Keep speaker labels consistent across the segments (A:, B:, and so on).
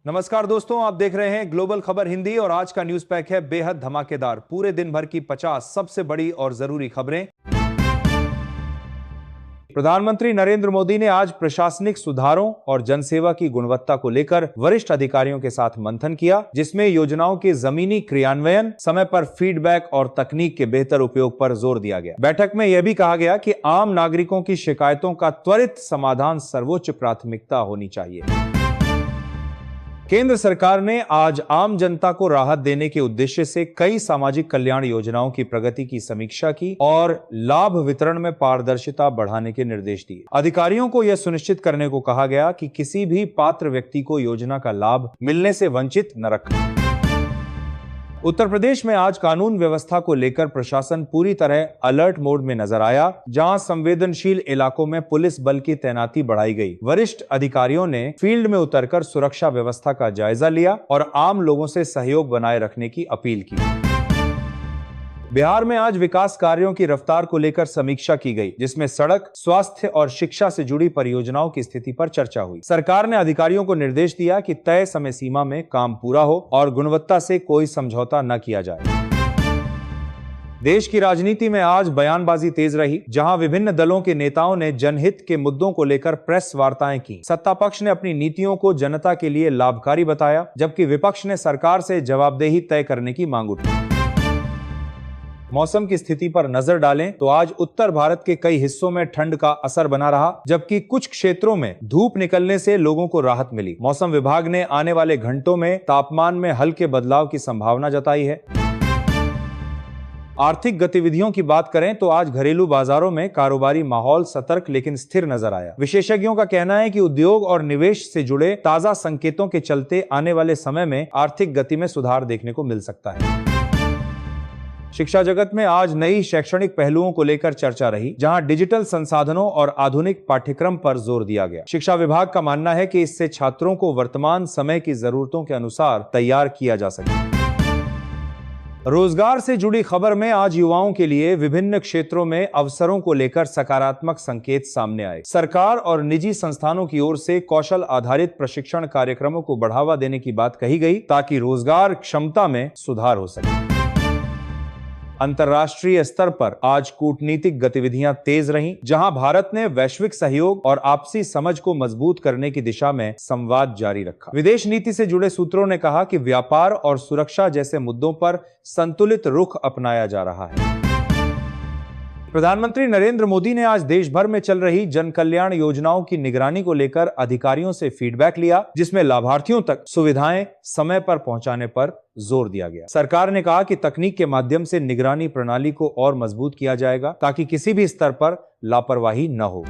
A: नमस्कार दोस्तों, आप देख रहे हैं ग्लोबल खबर हिंदी और आज का न्यूज पैक है बेहद धमाकेदार। पूरे दिन भर की 50 सबसे बड़ी और जरूरी खबरें। प्रधानमंत्री नरेंद्र मोदी ने आज प्रशासनिक सुधारों और जनसेवा की गुणवत्ता को लेकर वरिष्ठ अधिकारियों के साथ मंथन किया, जिसमें योजनाओं के जमीनी क्रियान्वयन, समय पर फीडबैक और तकनीक के बेहतर उपयोग पर जोर दिया गया। बैठक में यह भी कहा गया कि आम नागरिकों की शिकायतों का त्वरित समाधान सर्वोच्च प्राथमिकता होनी चाहिए। केंद्र सरकार ने आज आम जनता को राहत देने के उद्देश्य से कई सामाजिक कल्याण योजनाओं की प्रगति की समीक्षा की और लाभ वितरण में पारदर्शिता बढ़ाने के निर्देश दिए। अधिकारियों को यह सुनिश्चित करने को कहा गया कि किसी भी पात्र व्यक्ति को योजना का लाभ मिलने से वंचित न रखें। उत्तर प्रदेश में आज कानून व्यवस्था को लेकर प्रशासन पूरी तरह अलर्ट मोड में नजर आया, जहां संवेदनशील इलाकों में पुलिस बल की तैनाती बढ़ाई गई। वरिष्ठ अधिकारियों ने फील्ड में उतरकर सुरक्षा व्यवस्था का जायजा लिया और आम लोगों से सहयोग बनाए रखने की अपील की। बिहार में आज विकास कार्यों की रफ्तार को लेकर समीक्षा की गई, जिसमें सड़क, स्वास्थ्य और शिक्षा से जुड़ी परियोजनाओं की स्थिति पर चर्चा हुई। सरकार ने अधिकारियों को निर्देश दिया कि तय समय सीमा में काम पूरा हो और गुणवत्ता से कोई समझौता न किया जाए। देश की राजनीति में आज बयानबाजी तेज रही, जहां विभिन्न दलों के नेताओं ने जनहित के मुद्दों को लेकर प्रेस वार्ताएं की। सत्ता पक्ष ने अपनी नीतियों को जनता के लिए लाभकारी बताया, जबकि विपक्ष ने सरकार से जवाबदेही तय करने की मांग उठाई। मौसम की स्थिति पर नजर डालें तो आज उत्तर भारत के कई हिस्सों में ठंड का असर बना रहा, जबकि कुछ क्षेत्रों में धूप निकलने से लोगों को राहत मिली। मौसम विभाग ने आने वाले घंटों में तापमान में हल्के बदलाव की संभावना जताई है। आर्थिक गतिविधियों की बात करें तो आज घरेलू बाजारों में कारोबारी माहौल सतर्क लेकिन स्थिर नजर आया। विशेषज्ञों का कहना है कि उद्योग और निवेश से जुड़े ताजा संकेतों के चलते आने वाले समय में आर्थिक गति में सुधार देखने को मिल सकता है। शिक्षा जगत में आज नई शैक्षणिक पहलुओं को लेकर चर्चा रही, जहां डिजिटल संसाधनों और आधुनिक पाठ्यक्रम पर जोर दिया गया। शिक्षा विभाग का मानना है कि इससे छात्रों को वर्तमान समय की जरूरतों के अनुसार तैयार किया जा सके। रोजगार से जुड़ी खबर में आज युवाओं के लिए विभिन्न क्षेत्रों में अवसरों को लेकर सकारात्मक संकेत सामने आए। सरकार और निजी संस्थानों की ओर से कौशल आधारित प्रशिक्षण कार्यक्रमों को बढ़ावा देने की बात कही गई, ताकि रोजगार क्षमता में सुधार हो सके। अंतर्राष्ट्रीय स्तर पर आज कूटनीतिक गतिविधियां तेज रहीं, जहां भारत ने वैश्विक सहयोग और आपसी समझ को मजबूत करने की दिशा में संवाद जारी रखा। विदेश नीति से जुड़े सूत्रों ने कहा कि व्यापार और सुरक्षा जैसे मुद्दों पर संतुलित रुख अपनाया जा रहा है। प्रधानमंत्री नरेंद्र मोदी ने आज देश भर में चल रही जन कल्याण योजनाओं की निगरानी को लेकर अधिकारियों से फीडबैक लिया, जिसमें लाभार्थियों तक सुविधाएं समय पर पहुंचाने पर जोर दिया गया। सरकार ने कहा कि तकनीक के माध्यम से निगरानी प्रणाली को और मजबूत किया जाएगा, ताकि किसी भी स्तर पर लापरवाही न हो।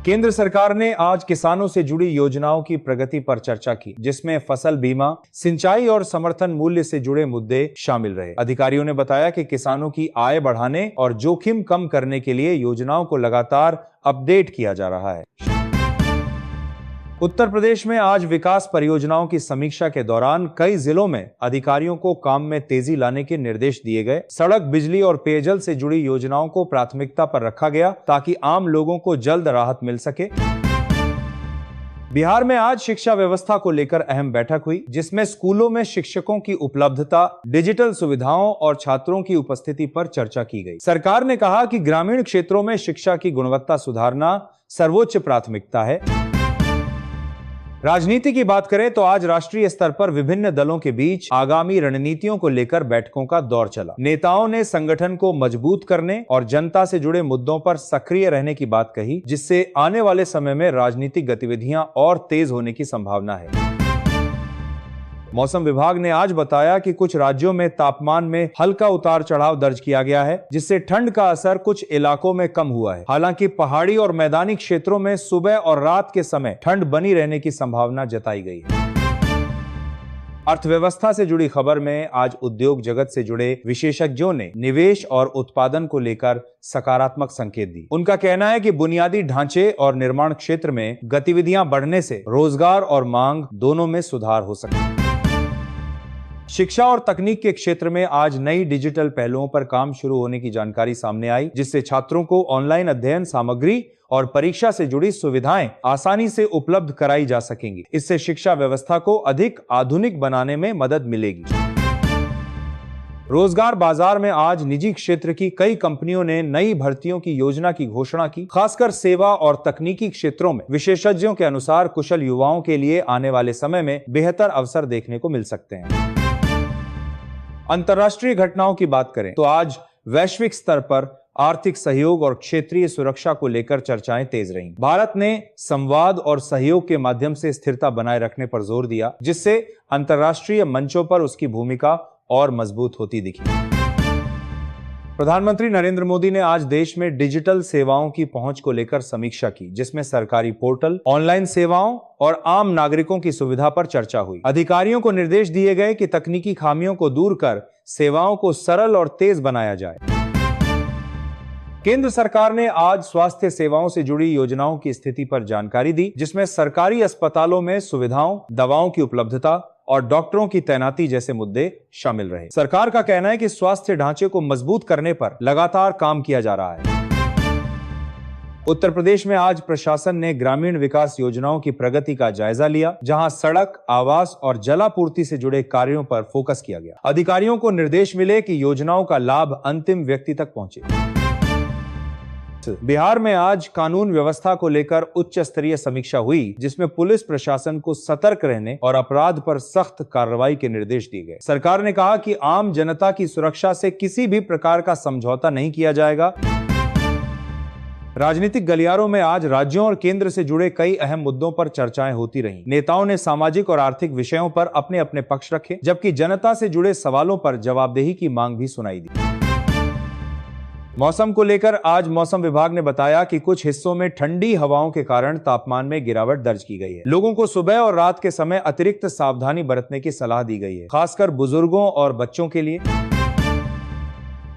A: केंद्र सरकार ने आज किसानों से जुड़ी योजनाओं की प्रगति पर चर्चा की, जिसमें फसल बीमा, सिंचाई और समर्थन मूल्य से जुड़े मुद्दे शामिल रहे। अधिकारियों ने बताया कि किसानों की आय बढ़ाने और जोखिम कम करने के लिए योजनाओं को लगातार अपडेट किया जा रहा है। उत्तर प्रदेश में आज विकास परियोजनाओं की समीक्षा के दौरान कई जिलों में अधिकारियों को काम में तेजी लाने के निर्देश दिए गए। सड़क, बिजली और पेयजल से जुड़ी योजनाओं को प्राथमिकता पर रखा गया, ताकि आम लोगों को जल्द राहत मिल सके। बिहार में आज शिक्षा व्यवस्था को लेकर अहम बैठक हुई, जिसमें स्कूलों में शिक्षकों की उपलब्धता, डिजिटल सुविधाओं और छात्रों की उपस्थिति पर चर्चा की गई। सरकार ने कहा कि ग्रामीण क्षेत्रों में शिक्षा की गुणवत्ता सुधारना सर्वोच्च प्राथमिकता है। राजनीति की बात करें तो आज राष्ट्रीय स्तर पर विभिन्न दलों के बीच आगामी रणनीतियों को लेकर बैठकों का दौर चला। नेताओं ने संगठन को मजबूत करने और जनता से जुड़े मुद्दों पर सक्रिय रहने की बात कही, जिससे आने वाले समय में राजनीतिक गतिविधियां और तेज होने की संभावना है। मौसम विभाग ने आज बताया कि कुछ राज्यों में तापमान में हल्का उतार चढ़ाव दर्ज किया गया है, जिससे ठंड का असर कुछ इलाकों में कम हुआ है। हालांकि पहाड़ी और मैदानी क्षेत्रों में सुबह और रात के समय ठंड बनी रहने की संभावना जताई गई है। अर्थव्यवस्था से जुड़ी खबर में आज उद्योग जगत से जुड़े विशेषज्ञों ने निवेश और उत्पादन को लेकर सकारात्मक संकेत दी। उनका कहना है कि बुनियादी ढांचे और निर्माण क्षेत्र में गतिविधियां बढ़ने से रोजगार और मांग दोनों में सुधार हो सकता है। शिक्षा और तकनीक के क्षेत्र में आज नई डिजिटल पहलुओं पर काम शुरू होने की जानकारी सामने आई, जिससे छात्रों को ऑनलाइन अध्ययन सामग्री और परीक्षा से जुड़ी सुविधाएं आसानी से उपलब्ध कराई जा सकेंगी। इससे शिक्षा व्यवस्था को अधिक आधुनिक बनाने में मदद मिलेगी। रोजगार बाजार में आज निजी क्षेत्र की कई कंपनियों ने नई भर्तियों की योजना की घोषणा की। खासकर सेवा और तकनीकी क्षेत्रों में विशेषज्ञों के अनुसार कुशल युवाओं के लिए आने वाले समय में बेहतर अवसर देखने को मिल सकते हैं। अंतर्राष्ट्रीय घटनाओं की बात करें तो आज वैश्विक स्तर पर आर्थिक सहयोग और क्षेत्रीय सुरक्षा को लेकर चर्चाएं तेज रहीं। भारत ने संवाद और सहयोग के माध्यम से स्थिरता बनाए रखने पर जोर दिया, जिससे अंतर्राष्ट्रीय मंचों पर उसकी भूमिका और मजबूत होती दिखी। प्रधानमंत्री नरेंद्र मोदी ने आज देश में डिजिटल सेवाओं की पहुंच को लेकर समीक्षा की, जिसमें सरकारी पोर्टल, ऑनलाइन सेवाओं और आम नागरिकों की सुविधा पर चर्चा हुई। अधिकारियों को निर्देश दिए गए कि तकनीकी खामियों को दूर कर सेवाओं को सरल और तेज बनाया जाए। केंद्र सरकार ने आज स्वास्थ्य सेवाओं से जुड़ी योजनाओं की स्थिति पर जानकारी दी, जिसमें सरकारी अस्पतालों में सुविधाओं, दवाओं की उपलब्धता और डॉक्टरों की तैनाती जैसे मुद्दे शामिल रहे। सरकार का कहना है कि स्वास्थ्य ढांचे को मजबूत करने पर लगातार काम किया जा रहा है। उत्तर प्रदेश में आज प्रशासन ने ग्रामीण विकास योजनाओं की प्रगति का जायजा लिया, जहां सड़क, आवास और जलापूर्ति से जुड़े कार्यों पर फोकस किया गया। अधिकारियों को निर्देश मिले कि योजनाओं का लाभ अंतिम व्यक्ति तक पहुंचे। बिहार में आज कानून व्यवस्था को लेकर उच्च स्तरीय समीक्षा हुई, जिसमें पुलिस प्रशासन को सतर्क रहने और अपराध पर सख्त कार्रवाई के निर्देश दिए गए। सरकार ने कहा कि आम जनता की सुरक्षा से किसी भी प्रकार का समझौता नहीं किया जाएगा। राजनीतिक गलियारों में आज राज्यों और केंद्र से जुड़े कई अहम मुद्दों पर चर्चाएं होती रहीं। नेताओं ने सामाजिक और आर्थिक विषयों पर अपने अपने पक्ष रखे, जबकि जनता से जुड़े सवालों पर जवाबदेही की मांग भी सुनाई दी। मौसम को लेकर आज मौसम विभाग ने बताया कि कुछ हिस्सों में ठंडी हवाओं के कारण तापमान में गिरावट दर्ज की गई है। लोगों को सुबह और रात के समय अतिरिक्त सावधानी बरतने की सलाह दी गई है, खासकर बुजुर्गों और बच्चों के लिए।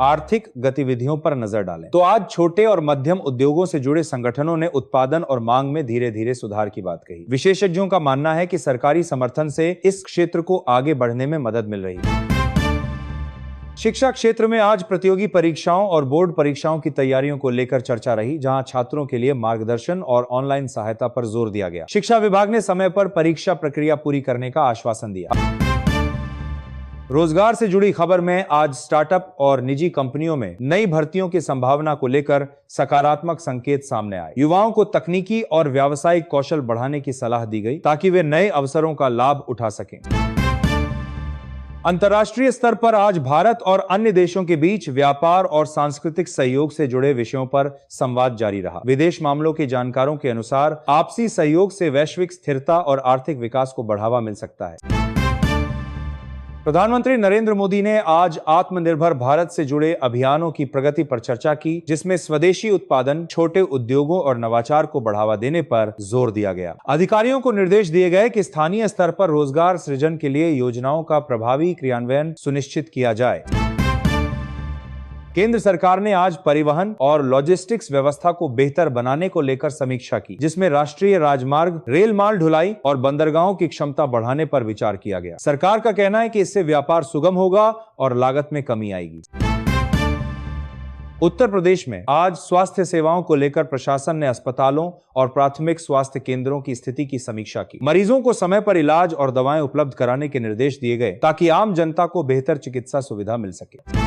A: आर्थिक गतिविधियों पर नजर डालें तो आज छोटे और मध्यम उद्योगों से जुड़े संगठनों ने उत्पादन और मांग में धीरे धीरे सुधार की बात कही। विशेषज्ञों का मानना है कि सरकारी समर्थन से इस क्षेत्र को आगे बढ़ने में मदद मिल रही है। शिक्षा क्षेत्र में आज प्रतियोगी परीक्षाओं और बोर्ड परीक्षाओं की तैयारियों को लेकर चर्चा रही, जहां छात्रों के लिए मार्गदर्शन और ऑनलाइन सहायता पर जोर दिया गया। शिक्षा विभाग ने समय पर परीक्षा प्रक्रिया पूरी करने का आश्वासन दिया। रोजगार से जुड़ी खबर में आज स्टार्टअप और निजी कंपनियों में नई भर्तियों की संभावना को लेकर सकारात्मक संकेत सामने आए। युवाओं को तकनीकी और व्यावसायिक कौशल बढ़ाने की सलाह दी गई, ताकि वे नए अवसरों का लाभ उठा सकें। अंतर्राष्ट्रीय स्तर पर आज भारत और अन्य देशों के बीच व्यापार और सांस्कृतिक सहयोग से जुड़े विषयों पर संवाद जारी रहा। विदेश मामलों के जानकारों के अनुसार आपसी सहयोग से वैश्विक स्थिरता और आर्थिक विकास को बढ़ावा मिल सकता है। प्रधानमंत्री नरेंद्र मोदी ने आज आत्मनिर्भर भारत से जुड़े अभियानों की प्रगति पर चर्चा की, जिसमें स्वदेशी उत्पादन, छोटे उद्योगों और नवाचार को बढ़ावा देने पर जोर दिया गया। अधिकारियों को निर्देश दिए गए कि स्थानीय स्तर पर रोजगार सृजन के लिए योजनाओं का प्रभावी क्रियान्वयन सुनिश्चित किया जाए। केंद्र सरकार ने आज परिवहन और लॉजिस्टिक्स व्यवस्था को बेहतर बनाने को लेकर समीक्षा की, जिसमें राष्ट्रीय राजमार्ग, रेल माल ढुलाई और बंदरगाहों की क्षमता बढ़ाने पर विचार किया गया। सरकार का कहना है कि इससे व्यापार सुगम होगा और लागत में कमी आएगी। उत्तर प्रदेश में आज स्वास्थ्य सेवाओं को लेकर प्रशासन ने अस्पतालों और प्राथमिक स्वास्थ्य केंद्रों की स्थिति की समीक्षा की। मरीजों को समय पर इलाज और दवाएं उपलब्ध कराने के निर्देश दिए गए, ताकि आम जनता को बेहतर चिकित्सा सुविधा मिल सके।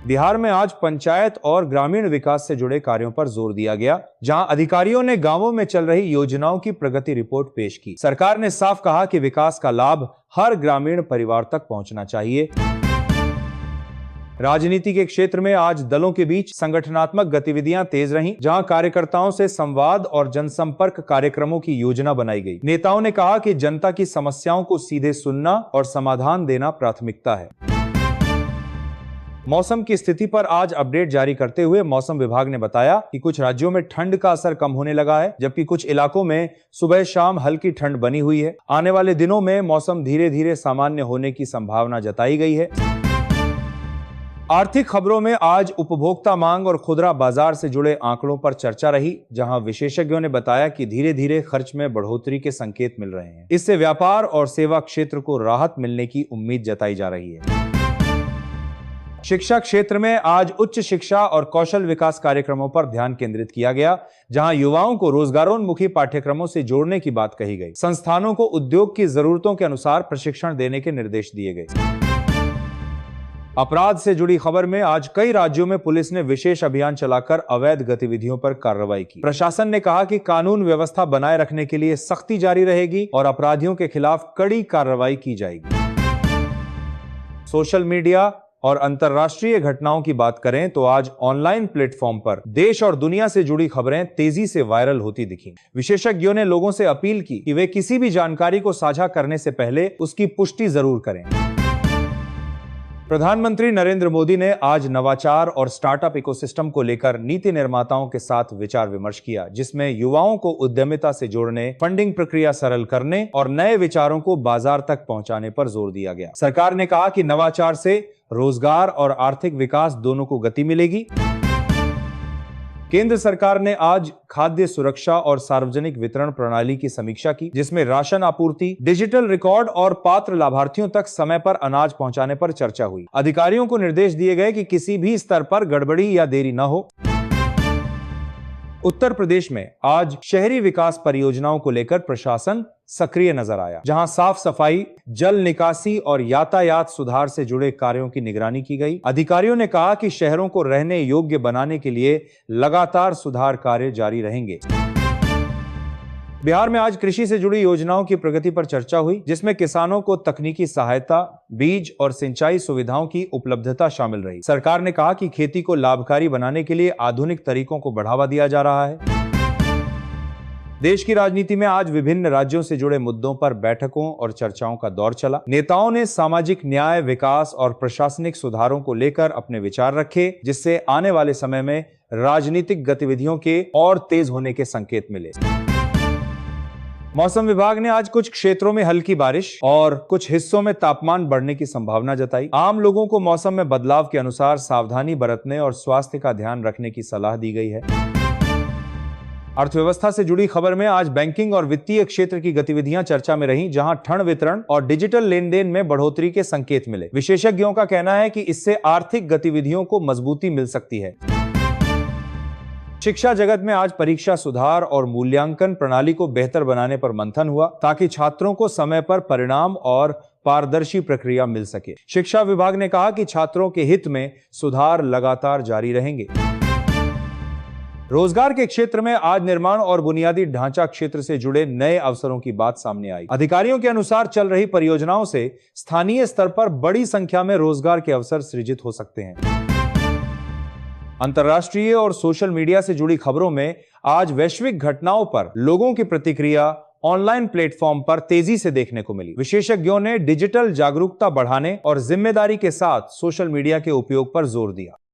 A: बिहार में आज पंचायत और ग्रामीण विकास से जुड़े कार्यों पर जोर दिया गया, जहां अधिकारियों ने गांवों में चल रही योजनाओं की प्रगति रिपोर्ट पेश की। सरकार ने साफ कहा कि विकास का लाभ हर ग्रामीण परिवार तक पहुंचना चाहिए। राजनीति के क्षेत्र में आज दलों के बीच संगठनात्मक गतिविधियां तेज रहीं, जहां कार्यकर्ताओं से संवाद और जनसंपर्क कार्यक्रमों की योजना बनाई गई। नेताओं ने कहा कि जनता की समस्याओं को सीधे सुनना और समाधान देना प्राथमिकता है। मौसम की स्थिति पर आज अपडेट जारी करते हुए मौसम विभाग ने बताया कि कुछ राज्यों में ठंड का असर कम होने लगा है, जबकि कुछ इलाकों में सुबह शाम हल्की ठंड बनी हुई है। आने वाले दिनों में मौसम धीरे धीरे सामान्य होने की संभावना जताई गई है। आर्थिक खबरों में आज उपभोक्ता मांग और खुदरा बाजार से जुड़े आंकड़ों पर चर्चा रही, जहां विशेषज्ञों ने बताया कि धीरे धीरे खर्च में बढ़ोतरी के संकेत मिल रहे हैं। इससे व्यापार और सेवा क्षेत्र को राहत मिलने की उम्मीद जताई जा रही है। शिक्षा क्षेत्र में आज उच्च शिक्षा और कौशल विकास कार्यक्रमों पर ध्यान केंद्रित किया गया, जहां युवाओं को रोजगारोन्मुखी पाठ्यक्रमों से जोड़ने की बात कही गई। संस्थानों को उद्योग की जरूरतों के अनुसार प्रशिक्षण देने के निर्देश दिए गए। अपराध से जुड़ी खबर में आज कई राज्यों में पुलिस ने विशेष अभियान चलाकर अवैध गतिविधियों पर कार्रवाई की। प्रशासन ने कहा कि कानून व्यवस्था बनाए रखने के लिए सख्ती जारी रहेगी और अपराधियों के खिलाफ कड़ी कार्रवाई की जाएगी। सोशल मीडिया और अंतर्राष्ट्रीय घटनाओं की बात करें तो आज ऑनलाइन प्लेटफॉर्म पर देश और दुनिया से जुड़ी खबरें तेजी से वायरल होती दिखी। विशेषज्ञों ने लोगों से अपील की कि वे किसी भी जानकारी को साझा करने से पहले उसकी पुष्टि जरूर करें। प्रधानमंत्री नरेंद्र मोदी ने आज नवाचार और स्टार्टअप इकोसिस्टम को लेकर नीति निर्माताओं के साथ विचार विमर्श किया, जिसमें युवाओं को उद्यमिता से जोड़ने, फंडिंग प्रक्रिया सरल करने और नए विचारों को बाजार तक पहुंचाने पर जोर दिया गया। सरकार ने कहा कि नवाचार से रोजगार और आर्थिक विकास दोनों को गति मिलेगी। केंद्र सरकार ने आज खाद्य सुरक्षा और सार्वजनिक वितरण प्रणाली की समीक्षा की, जिसमें राशन आपूर्ति, डिजिटल रिकॉर्ड और पात्र लाभार्थियों तक समय पर अनाज पहुंचाने पर चर्चा हुई। अधिकारियों को निर्देश दिए गए कि किसी भी स्तर पर गड़बड़ी या देरी न हो। उत्तर प्रदेश में आज शहरी विकास परियोजनाओं को लेकर प्रशासन सक्रिय नजर आया, जहां साफ सफाई, जल निकासी और यातायात सुधार से जुड़े कार्यों की निगरानी की गई। अधिकारियों ने कहा कि शहरों को रहने योग्य बनाने के लिए लगातार सुधार कार्य जारी रहेंगे। बिहार में आज कृषि से जुड़ी योजनाओं की प्रगति पर चर्चा हुई, जिसमें किसानों को तकनीकी सहायता, बीज और सिंचाई सुविधाओं की उपलब्धता शामिल रही। सरकार ने कहा कि खेती को लाभकारी बनाने के लिए आधुनिक तरीकों को बढ़ावा दिया जा रहा है। देश की राजनीति में आज विभिन्न राज्यों से जुड़े मुद्दों पर बैठकों और चर्चाओं का दौर चला। नेताओं ने सामाजिक न्याय, विकास और प्रशासनिक सुधारों को लेकर अपने विचार रखे, जिससे आने वाले समय में राजनीतिक गतिविधियों के और तेज होने के संकेत मिले। मौसम विभाग ने आज कुछ क्षेत्रों में हल्की बारिश और कुछ हिस्सों में तापमान बढ़ने की संभावना जताई। आम लोगों को मौसम में बदलाव के अनुसार सावधानी बरतने और स्वास्थ्य का ध्यान रखने की सलाह दी गई है। अर्थव्यवस्था से जुड़ी खबर में आज बैंकिंग और वित्तीय क्षेत्र की गतिविधियां चर्चा में रहीं, जहां ऋण वितरण और डिजिटल लेन देन में बढ़ोतरी के संकेत मिले। विशेषज्ञों का कहना है कि इससे आर्थिक गतिविधियों को मजबूती मिल सकती है। शिक्षा जगत में आज परीक्षा सुधार और मूल्यांकन प्रणाली को बेहतर बनाने पर मंथन हुआ, ताकि छात्रों को समय पर परिणाम और पारदर्शी प्रक्रिया मिल सके। शिक्षा विभाग ने कहा कि छात्रों के हित में सुधार लगातार जारी रहेंगे। रोजगार के क्षेत्र में आज निर्माण और बुनियादी ढांचा क्षेत्र से जुड़े नए अवसरों की बात सामने आई। अधिकारियों के अनुसार चल रही परियोजनाओं से स्थानीय स्तर पर बड़ी संख्या में रोजगार के अवसर सृजित हो सकते हैं। अंतर्राष्ट्रीय और सोशल मीडिया से जुड़ी खबरों में आज वैश्विक घटनाओं पर लोगों की प्रतिक्रिया ऑनलाइन प्लेटफॉर्म पर तेजी से देखने को मिली। विशेषज्ञों ने डिजिटल जागरूकता बढ़ाने और जिम्मेदारी के साथ सोशल मीडिया के उपयोग पर जोर दिया।